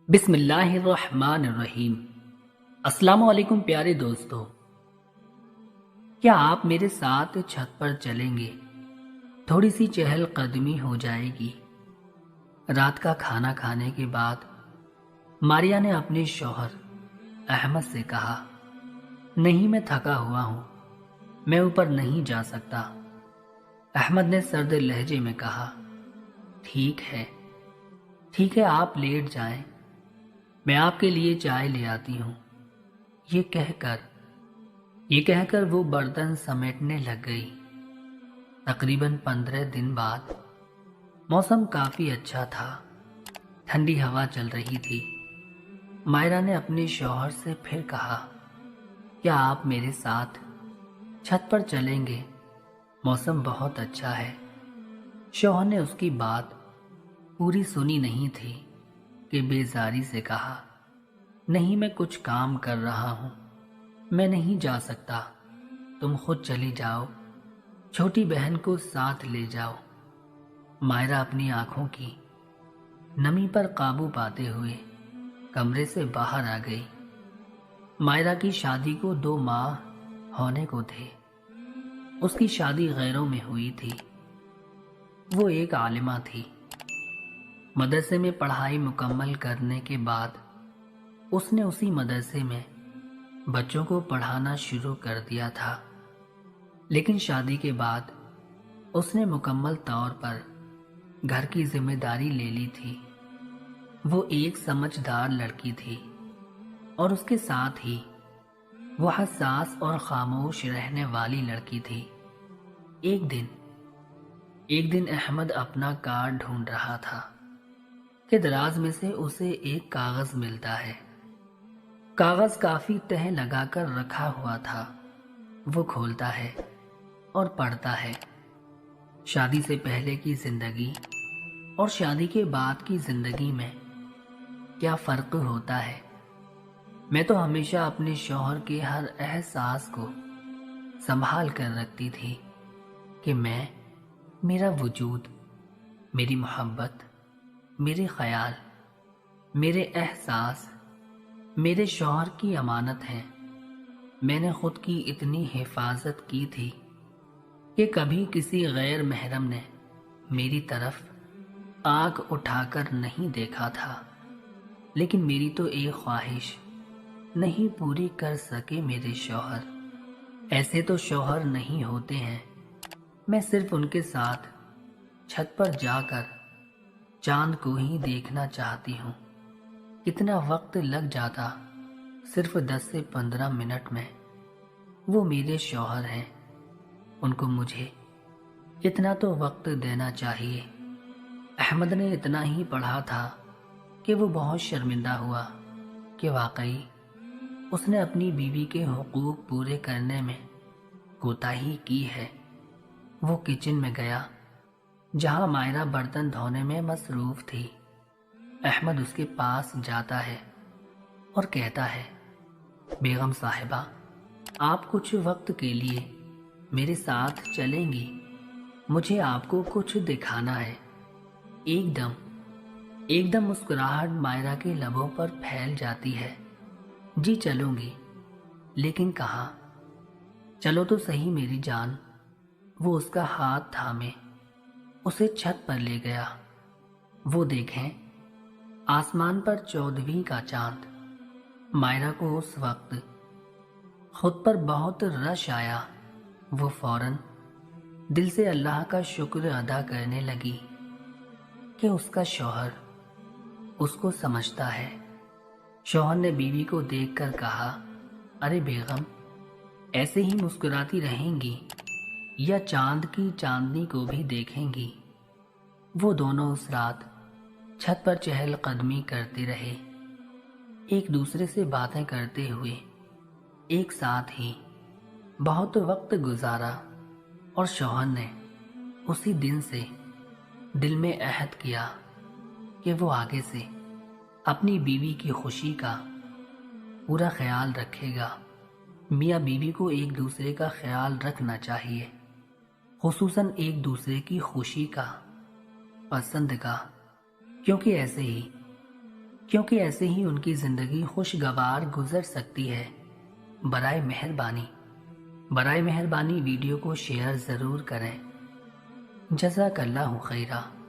بسم اللہ الرحمن الرحیم۔ السلام علیکم پیارے دوستو، کیا آپ میرے ساتھ چھت پر چلیں گے؟ تھوڑی سی چہل قدمی ہو جائے گی۔ رات کا کھانا کھانے کے بعد ماریا نے اپنے شوہر احمد سے کہا، نہیں میں تھکا ہوا ہوں، میں اوپر نہیں جا سکتا۔ احمد نے سرد لہجے میں کہا، ٹھیک ہے آپ لیٹ جائیں، میں آپ کے لیے چائے لے آتی ہوں۔ یہ کہہ کر وہ برتن سمیٹنے لگ گئی۔ تقریباً 15 دن بعد موسم کافی اچھا تھا، ٹھنڈی ہوا چل رہی تھی۔ مائرہ نے اپنے شوہر سے پھر کہا، کیا آپ میرے ساتھ چھت پر چلیں گے؟ موسم بہت اچھا ہے۔ شوہر نے اس کی بات پوری سنی نہیں تھی کہ بیزاری سے کہا، نہیں میں کچھ کام کر رہا ہوں، میں نہیں جا سکتا، تم خود چلی جاؤ، چھوٹی بہن کو ساتھ لے جاؤ۔ مائرہ اپنی آنکھوں کی نمی پر قابو پاتے ہوئے کمرے سے باہر آ گئی۔ مائرہ کی شادی کو 2 ماہ ہونے کو تھے۔ اس کی شادی غیروں میں ہوئی تھی۔ وہ ایک عالمہ تھی۔ مدرسے میں پڑھائی مکمل کرنے کے بعد اس نے اسی مدرسے میں بچوں کو پڑھانا شروع کر دیا تھا، لیکن شادی کے بعد اس نے مکمل طور پر گھر کی ذمہ داری لے لی تھی۔ وہ ایک سمجھدار لڑکی تھی اور اس کے ساتھ ہی وہ حساس اور خاموش رہنے والی لڑکی تھی۔ ایک دن احمد اپنا کارڈ ڈھونڈ رہا تھا کہ دراز میں سے اسے ایک کاغذ ملتا ہے۔ کاغذ کافی تہ لگا کر رکھا ہوا تھا۔ وہ کھولتا ہے اور پڑھتا ہے، شادی سے پہلے کی زندگی اور شادی کے بعد کی زندگی میں کیا فرق ہوتا ہے۔ میں تو ہمیشہ اپنے شوہر کے ہر احساس کو سنبھال کر رکھتی تھی کہ میرا وجود، میری محبت، میرے خیال، میرے احساس میرے شوہر کی امانت ہیں۔ میں نے خود کی اتنی حفاظت کی تھی کہ کبھی کسی غیر محرم نے میری طرف آنکھ اٹھا کر نہیں دیکھا تھا، لیکن میری تو ایک خواہش نہیں پوری کر سکے میرے شوہر۔ ایسے تو شوہر نہیں ہوتے ہیں۔ میں صرف ان کے ساتھ چھت پر جا کر چاند کو ہی دیکھنا چاہتی ہوں۔ کتنا وقت لگ جاتا، صرف 10 سے 15 منٹ میں۔ وہ میرے شوہر ہیں، ان کو مجھے اتنا تو وقت دینا چاہیے۔ احمد نے اتنا ہی پڑھا تھا کہ وہ بہت شرمندہ ہوا کہ واقعی اس نے اپنی بیوی کے حقوق پورے کرنے میں کوتاہی کی ہے۔ وہ کچن میں گیا جہاں مائرہ برتن دھونے میں مصروف تھی۔ احمد اس کے پاس جاتا ہے اور کہتا ہے، بیگم صاحبہ، آپ کچھ وقت کے لیے میرے ساتھ چلیں گی؟ مجھے آپ کو کچھ دکھانا ہے۔ ایک دم مسکراہٹ مائرہ کے لبوں پر پھیل جاتی ہے۔ جی چلوں گی، لیکن کہاں؟ چلو تو صحیح میری جان۔ وہ اس کا ہاتھ تھامے اسے چھت پر لے گیا۔ وہ دیکھیں، آسمان پر 14ویں کا چاند۔ مائرہ کو اس وقت خود پر بہت رش آیا۔ وہ فوراً دل سے اللہ کا شکر ادا کرنے لگی کہ اس کا شوہر اس کو سمجھتا ہے۔ شوہر نے بیوی کو دیکھ کر کہا، ارے بیگم، ایسے ہی مسکراتی رہیں گی یا چاند کی چاندنی کو بھی دیکھیں گی؟ وہ دونوں اس رات چھت پر چہل قدمی کرتے رہے، ایک دوسرے سے باتیں کرتے ہوئے ایک ساتھ ہی بہت وقت گزارا، اور شوہر نے اسی دن سے دل میں عہد کیا کہ وہ آگے سے اپنی بیوی کی خوشی کا پورا خیال رکھے گا۔ میاں بیوی کو ایک دوسرے کا خیال رکھنا چاہیے، خصوصاً ایک دوسرے کی خوشی کا، پسند کا، کیونکہ ایسے ہی کیونکہ ایسے ہی ان کی زندگی خوشگوار گزر سکتی ہے۔ برائے مہربانی ویڈیو کو شیئر ضرور کریں۔ جزاک اللہ خیرہ۔